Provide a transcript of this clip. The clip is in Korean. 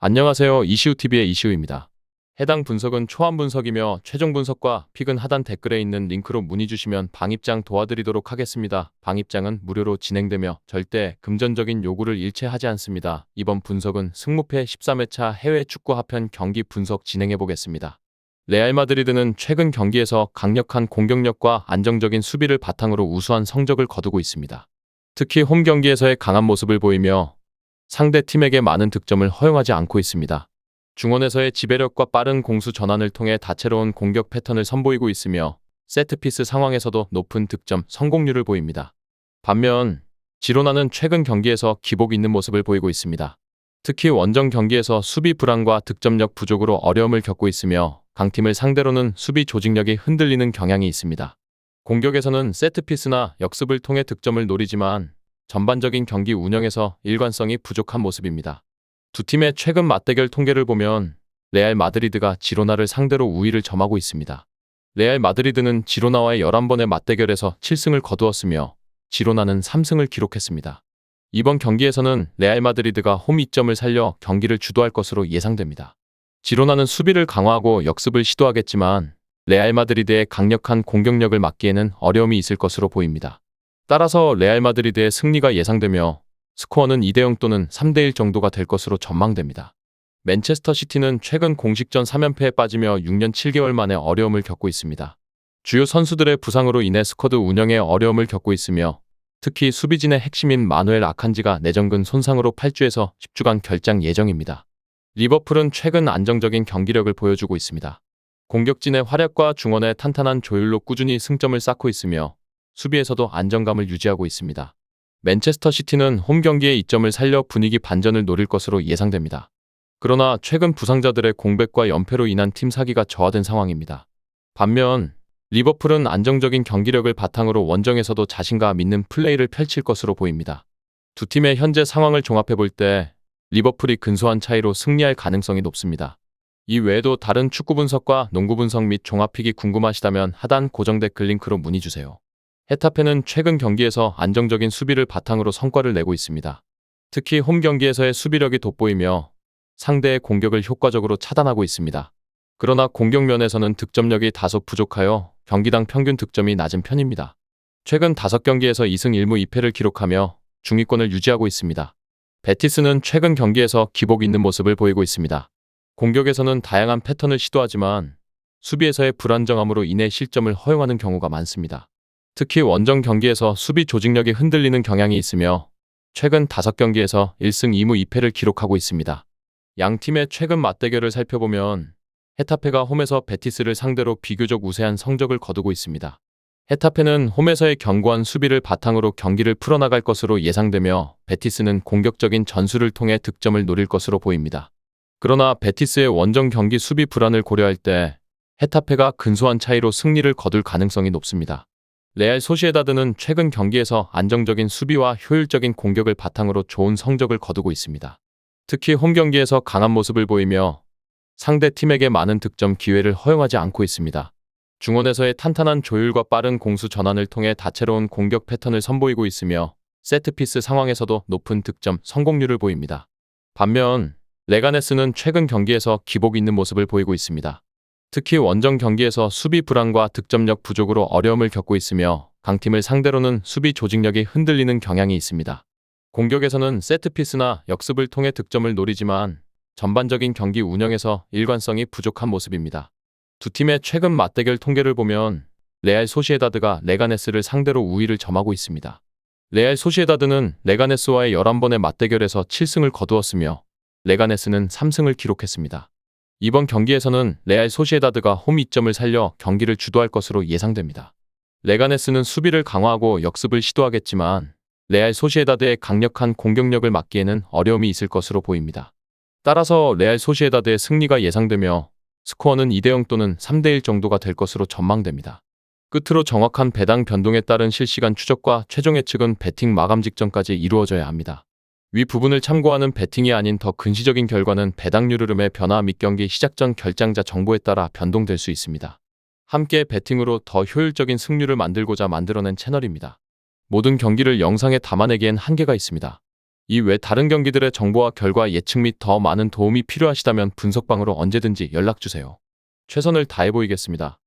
안녕하세요. 이시우TV의 이시우입니다. 해당 분석은 초안 분석이며 최종 분석과 픽은 하단 댓글에 있는 링크로 문의 주시면 방입장 도와드리도록 하겠습니다. 방입장은 무료로 진행되며 절대 금전적인 요구를 일체하지 않습니다. 이번 분석은 승무패 13회차 해외 축구 하편 경기 분석 진행해 보겠습니다. 레알 마드리드는 최근 경기에서 강력한 공격력과 안정적인 수비를 바탕으로 우수한 성적을 거두고 있습니다. 특히 홈 경기에서의 강한 모습을 보이며 상대 팀에게 많은 득점을 허용하지 않고 있습니다. 중원에서의 지배력과 빠른 공수 전환을 통해 다채로운 공격 패턴을 선보이고 있으며 세트피스 상황에서도 높은 득점 성공률을 보입니다. 반면 지로나는 최근 경기에서 기복 있는 모습을 보이고 있습니다. 특히 원정 경기에서 수비 불안과 득점력 부족으로 어려움을 겪고 있으며 강팀을 상대로는 수비 조직력이 흔들리는 경향이 있습니다. 공격에서는 세트피스나 역습을 통해 득점을 노리지만 전반적인 경기 운영에서 일관성이 부족한 모습입니다. 두 팀의 최근 맞대결 통계를 보면 레알 마드리드가 지로나를 상대로 우위를 점하고 있습니다. 레알 마드리드는 지로나와의 11번의 맞대결에서 7승을 거두었으며 지로나는 3승을 기록했습니다. 이번 경기에서는 레알 마드리드가 홈 이점을 살려 경기를 주도할 것으로 예상됩니다. 지로나는 수비를 강화하고 역습을 시도하겠지만 레알 마드리드의 강력한 공격력을 막기에는 어려움이 있을 것으로 보입니다. 따라서 레알 마드리드의 승리가 예상되며 스코어는 2대0 또는 3대1 정도가 될 것으로 전망됩니다. 맨체스터 시티는 최근 공식전 3연패에 빠지며 6년 7개월 만에 어려움을 겪고 있습니다. 주요 선수들의 부상으로 인해 스쿼드 운영에 어려움을 겪고 있으며 특히 수비진의 핵심인 마누엘 아칸지가 내전근 손상으로 8주에서 10주간 결장 예정입니다. 리버풀은 최근 안정적인 경기력을 보여주고 있습니다. 공격진의 활약과 중원의 탄탄한 조율로 꾸준히 승점을 쌓고 있으며 수비에서도 안정감을 유지하고 있습니다. 맨체스터 시티는 홈 경기에 이점을 살려 분위기 반전을 노릴 것으로 예상됩니다. 그러나 최근 부상자들의 공백과 연패로 인한 팀 사기가 저하된 상황입니다. 반면 리버풀은 안정적인 경기력을 바탕으로 원정에서도 자신감 있는 플레이를 펼칠 것으로 보입니다. 두 팀의 현재 상황을 종합해 볼 때 리버풀이 근소한 차이로 승리할 가능성이 높습니다. 이 외에도 다른 축구 분석과 농구 분석 및 종합픽이 궁금하시다면 하단 고정 댓글 링크로 문의 주세요. 헤타페는 최근 경기에서 안정적인 수비를 바탕으로 성과를 내고 있습니다. 특히 홈 경기에서의 수비력이 돋보이며 상대의 공격을 효과적으로 차단하고 있습니다. 그러나 공격면에서는 득점력이 다소 부족하여 경기당 평균 득점이 낮은 편입니다. 최근 5경기에서 2승 1무 2패를 기록하며 중위권을 유지하고 있습니다. 베티스는 최근 경기에서 기복 있는 모습을 보이고 있습니다. 공격에서는 다양한 패턴을 시도하지만 수비에서의 불안정함으로 인해 실점을 허용하는 경우가 많습니다. 특히 원정 경기에서 수비 조직력이 흔들리는 경향이 있으며 최근 5경기에서 1승 2무 2패를 기록하고 있습니다. 양 팀의 최근 맞대결을 살펴보면 헤타페가 홈에서 베티스를 상대로 비교적 우세한 성적을 거두고 있습니다. 헤타페는 홈에서의 견고한 수비를 바탕으로 경기를 풀어나갈 것으로 예상되며 베티스는 공격적인 전술을 통해 득점을 노릴 것으로 보입니다. 그러나 베티스의 원정 경기 수비 불안을 고려할 때 헤타페가 근소한 차이로 승리를 거둘 가능성이 높습니다. 레알 소시에다드는 최근 경기에서 안정적인 수비와 효율적인 공격을 바탕으로 좋은 성적을 거두고 있습니다. 특히 홈 경기에서 강한 모습을 보이며 상대 팀에게 많은 득점 기회를 허용하지 않고 있습니다. 중원에서의 탄탄한 조율과 빠른 공수 전환을 통해 다채로운 공격 패턴을 선보이고 있으며 세트피스 상황에서도 높은 득점 성공률을 보입니다. 반면 레가네스는 최근 경기에서 기복 있는 모습을 보이고 있습니다. 특히 원정 경기에서 수비 불안과 득점력 부족으로 어려움을 겪고 있으며 강팀을 상대로는 수비 조직력이 흔들리는 경향이 있습니다. 공격에서는 세트피스나 역습을 통해 득점을 노리지만 전반적인 경기 운영에서 일관성이 부족한 모습입니다. 두 팀의 최근 맞대결 통계를 보면 레알 소시에다드가 레가네스를 상대로 우위를 점하고 있습니다. 레알 소시에다드는 레가네스와의 11번의 맞대결에서 7승을 거두었으며 레가네스는 3승을 기록했습니다. 이번 경기에서는 레알 소시에다드가 홈 이점을 살려 경기를 주도할 것으로 예상됩니다. 레가네스는 수비를 강화하고 역습을 시도하겠지만 레알 소시에다드의 강력한 공격력을 막기에는 어려움이 있을 것으로 보입니다. 따라서 레알 소시에다드의 승리가 예상되며 스코어는 2대0 또는 3대1 정도가 될 것으로 전망됩니다. 끝으로 정확한 배당 변동에 따른 실시간 추적과 최종 예측은 배팅 마감 직전까지 이루어져야 합니다. 위 부분을 참고하는 배팅이 아닌 더 근시적인 결과는 배당률 흐름의 변화 및 경기 시작 전 결장자 정보에 따라 변동될 수 있습니다. 함께 배팅으로 더 효율적인 승률을 만들고자 만들어낸 채널입니다. 모든 경기를 영상에 담아내기엔 한계가 있습니다. 이 외 다른 경기들의 정보와 결과 예측 및 더 많은 도움이 필요하시다면 분석방으로 언제든지 연락 주세요. 최선을 다해 보이겠습니다.